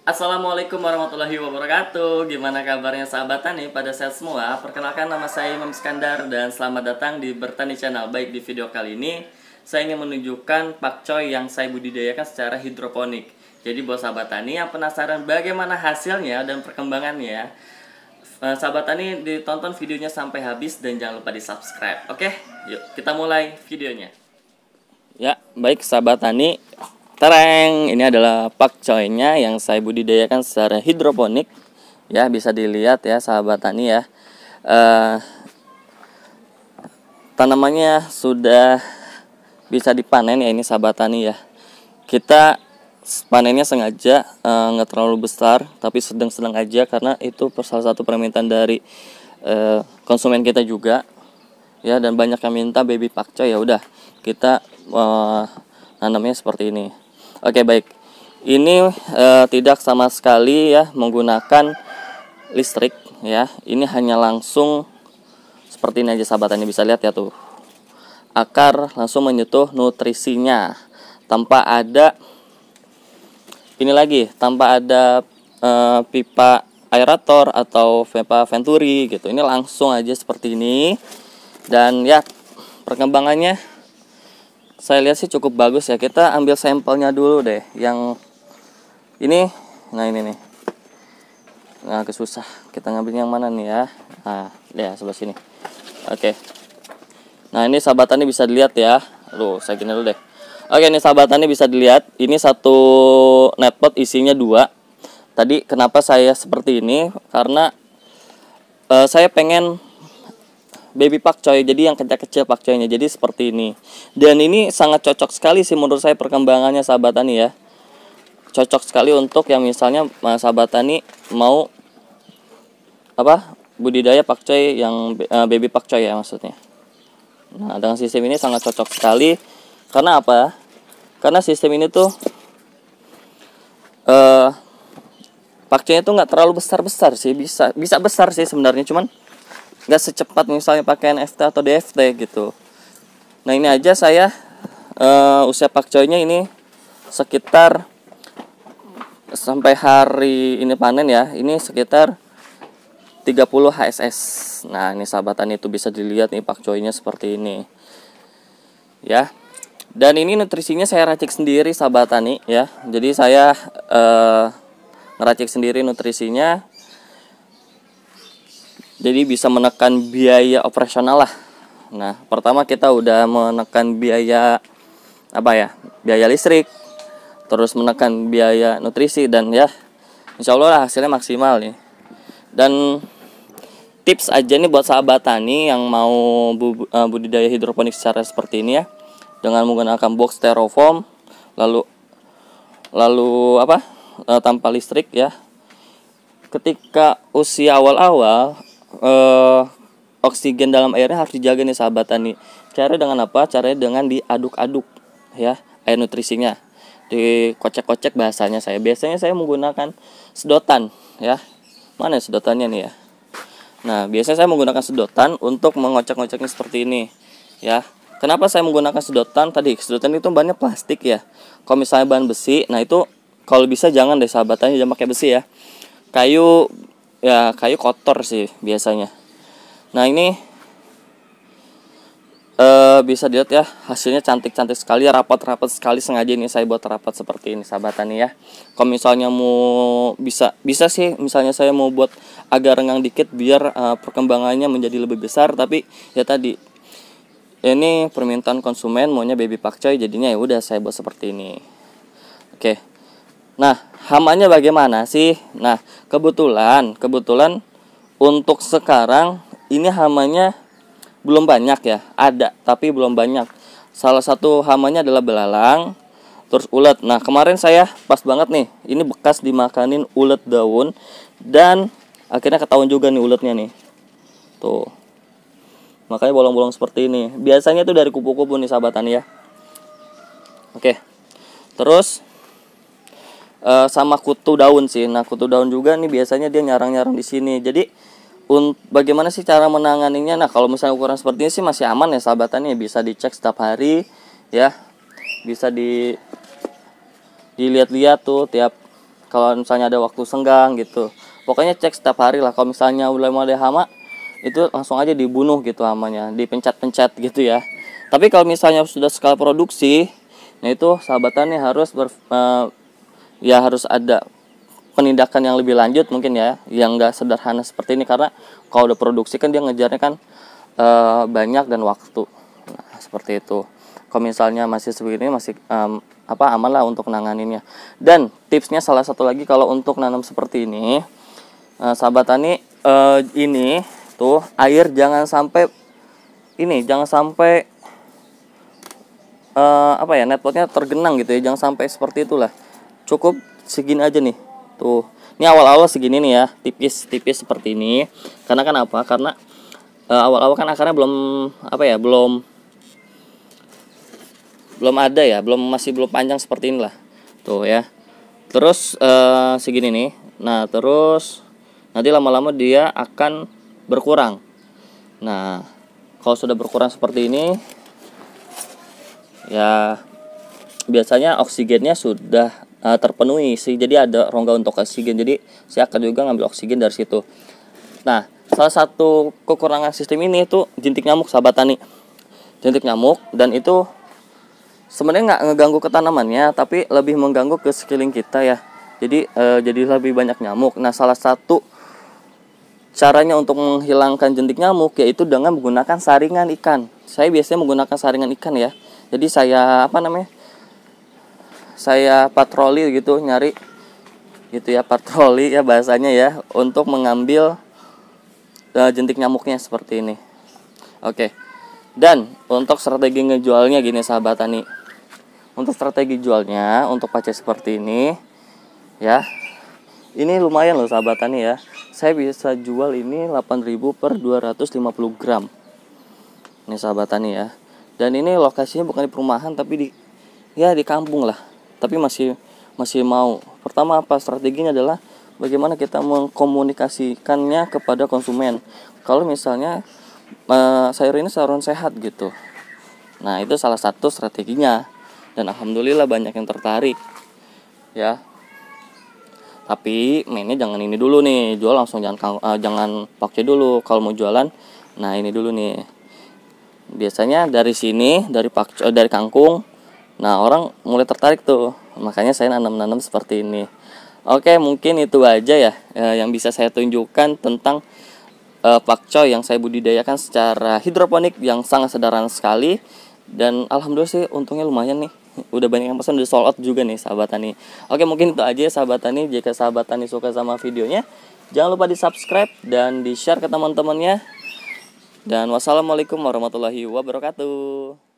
Assalamualaikum warahmatullahi wabarakatuh. Gimana kabarnya sahabat tani? Pada sehat semua. Perkenalkan, nama saya Imam Iskandar dan selamat datang di Bertani Channel. Baik, di video kali ini saya ingin menunjukkan pakcoy yang saya budidayakan secara hidroponik. Jadi buat sahabat tani yang penasaran bagaimana hasilnya dan perkembangannya, sahabat tani ditonton videonya sampai habis dan jangan lupa di subscribe. Oke, yuk kita mulai videonya. Ya, baik sahabat tani, tereng, ini adalah pakcoynya yang saya budidayakan secara hidroponik. Ya, bisa dilihat ya sahabat tani ya. Tanamannya sudah bisa dipanen ya ini sahabat tani ya. Kita panennya sengaja nggak terlalu besar, tapi sedang-sedang aja karena itu salah satu permintaan dari konsumen kita juga. Ya, dan banyak yang minta baby pakcoy, ya udah kita nanamnya seperti ini. Oke, baik. Ini tidak sama sekali ya menggunakan listrik ya. Ini hanya langsung seperti ini aja sahabat tani, bisa lihat ya tuh. Akar langsung menyentuh nutrisinya tanpa ada tanpa ada pipa aerator atau pipa venturi gitu. Ini langsung aja seperti ini. Dan ya, perkembangannya saya lihat sih cukup bagus ya. Kita ambil sampelnya dulu deh. Yang ini, nah ini nih. Nah, agak susah. Kita ngambil yang mana nih ya? Nah, ya sebelah sini. Oke. Nah, ini sahabat tani bisa dilihat ya. Aduh, saya gini dulu deh. Oke, ini sahabat tani bisa dilihat. Ini satu netpot isinya 2. Tadi kenapa saya seperti ini? Karena saya pengen baby pakcoy, jadi yang kecil-kecil pakcoynya, jadi seperti ini. Dan ini sangat cocok sekali sih menurut saya perkembangannya sahabat tani ya. Cocok sekali untuk yang misalnya sahabat tani mau budidaya pakcoy yang baby pakcoy ya maksudnya. Nah, dengan sistem ini sangat cocok sekali. Karena apa? Karena sistem ini tuh pakcoynya tuh nggak terlalu besar-besar sih, bisa besar sih sebenarnya, cuman nggak secepat misalnya pakai NFT atau DFT gitu. Nah, ini aja saya usia pakcoynya ini sekitar sampai hari ini panen ya, ini sekitar 30 HSS. Nah, ini sahabat tani itu bisa dilihat nih pakcoynya seperti ini ya. Dan ini nutrisinya saya racik sendiri sahabat tani ya. Jadi saya ngeracik sendiri nutrisinya, jadi bisa menekan biaya operasional lah. Nah, pertama kita udah menekan biaya biaya listrik, terus menekan biaya nutrisi, dan ya insya Allah hasilnya maksimal nih. Dan tips aja nih buat sahabat tani yang mau budidaya hidroponik secara seperti ini ya, dengan menggunakan box styrofoam, lalu tanpa listrik ya. Ketika usia awal-awal, oksigen dalam airnya harus dijaga nih sahabat tani. Caranya dengan apa? Caranya dengan diaduk-aduk ya, air nutrisinya. Dikocek-kocek bahasanya saya. Biasanya saya menggunakan sedotan ya. Mana sedotannya nih ya? Nah, biasanya saya menggunakan sedotan untuk mengocek-ngoceknya seperti ini ya. Kenapa saya menggunakan sedotan? Tadi sedotan itu bahannya plastik ya. Kalau misalnya bahan besi, nah itu kalau bisa jangan deh sahabat tani, jangan pakai besi ya. Kayu kotor sih biasanya. Nah, ini bisa dilihat ya, hasilnya cantik-cantik sekali, rapat-rapat sekali. Sengaja ini saya buat rapat seperti ini sahabat tani ya. Kalau misalnya mau bisa sih, misalnya saya mau buat agak renggang dikit biar perkembangannya menjadi lebih besar, tapi ya tadi ini permintaan konsumen maunya baby pakcoy, jadinya ya udah saya buat seperti ini. Oke. Nah, hamanya bagaimana sih? Nah, kebetulan untuk sekarang ini hamanya belum banyak ya. Ada, tapi belum banyak. Salah satu hamanya adalah belalang, terus ulet. Nah, kemarin saya pas banget nih, ini bekas dimakanin ulet daun, dan akhirnya ketahuan juga nih uletnya nih. Tuh. Makanya bolong-bolong seperti ini. Biasanya tuh dari kupu-kupu nih sahabat tani ya. Oke. Terus sama kutu daun sih. Nah, kutu daun juga nih biasanya dia nyarang-nyarang di sini. Jadi bagaimana sih cara menanganinya? Nah, kalau misalnya ukuran seperti ini sih masih aman ya sahabat tani, bisa dicek setiap hari ya. Bisa dilihat-lihat tuh tiap kalau misalnya ada waktu senggang gitu. Pokoknya cek setiap hari lah. Kalau misalnya udah mulai hama, itu langsung aja dibunuh gitu hamanya, dipencet-pencet gitu ya. Tapi kalau misalnya sudah skala produksi, nah itu sahabat tani harus ya harus ada penindakan yang lebih lanjut mungkin ya, yang enggak sederhana seperti ini, karena kalau udah produksi kan dia ngejarnya kan banyak dan waktu. Nah, seperti itu. Kalau misalnya masih sebegini masih aman lah untuk nanganinnya. Dan tipsnya salah satu lagi kalau untuk nanam seperti ini, sahabat tani, ini tuh air jangan sampai netpotnya tergenang gitu ya, jangan sampai seperti itulah. Cukup segini aja nih. Tuh. Ini awal-awal segini nih ya, tipis-tipis seperti ini. Karena kan apa? Karena awal-awal kan akarnya belum ada ya, masih belum panjang seperti inilah. Tuh ya. Terus segini nih. Nah, terus nanti lama-lama dia akan berkurang. Nah, kalau sudah berkurang seperti ini ya biasanya oksigennya sudah terpenuhi sih. Jadi ada rongga untuk oksigen. Jadi saya akan juga ngambil oksigen dari situ. Nah, salah satu kekurangan sistem ini itu jentik nyamuk, sahabat tani. Jentik nyamuk, dan itu sebenarnya nggak ngeganggu ke tanamannya, tapi lebih mengganggu ke sekeliling kita ya. Jadi lebih banyak nyamuk. Nah, salah satu caranya untuk menghilangkan jentik nyamuk yaitu dengan menggunakan saringan ikan. Saya biasanya menggunakan saringan ikan ya. Jadi saya patroli gitu, nyari gitu ya, patroli ya bahasanya ya, untuk mengambil jentik nyamuknya seperti ini. Oke. Dan untuk strategi ngejualnya gini sahabat tani. Untuk strategi jualnya untuk pace seperti ini ya. Ini lumayan loh sahabat tani ya. Saya bisa jual ini 8.000 per 250 gram. Ini sahabat tani ya. Dan ini lokasinya bukan di perumahan tapi di kampung lah. Tapi masih mau. Pertama apa strateginya adalah bagaimana kita mengkomunikasikannya kepada konsumen. Kalau misalnya sayur ini sayuran sehat gitu. Nah, itu salah satu strateginya. Dan alhamdulillah banyak yang tertarik. Ya. Tapi mainnya jangan ini dulu nih, jual langsung jangan pakce dulu kalau mau jualan. Nah, ini dulu nih. Biasanya dari sini, dari kangkung. Nah, orang mulai tertarik tuh. Makanya saya nanam seperti ini. Oke, mungkin itu aja ya yang bisa saya tunjukkan tentang pakcoy yang saya budidayakan secara hidroponik yang sangat sederhana sekali. Dan alhamdulillah sih untungnya lumayan nih. Udah banyak yang pesan, udah sold out juga nih sahabat tani. Oke, mungkin itu aja sahabat tani. Jika sahabat tani suka sama videonya, jangan lupa di subscribe dan di share ke teman-temannya. Dan wassalamualaikum warahmatullahi wabarakatuh.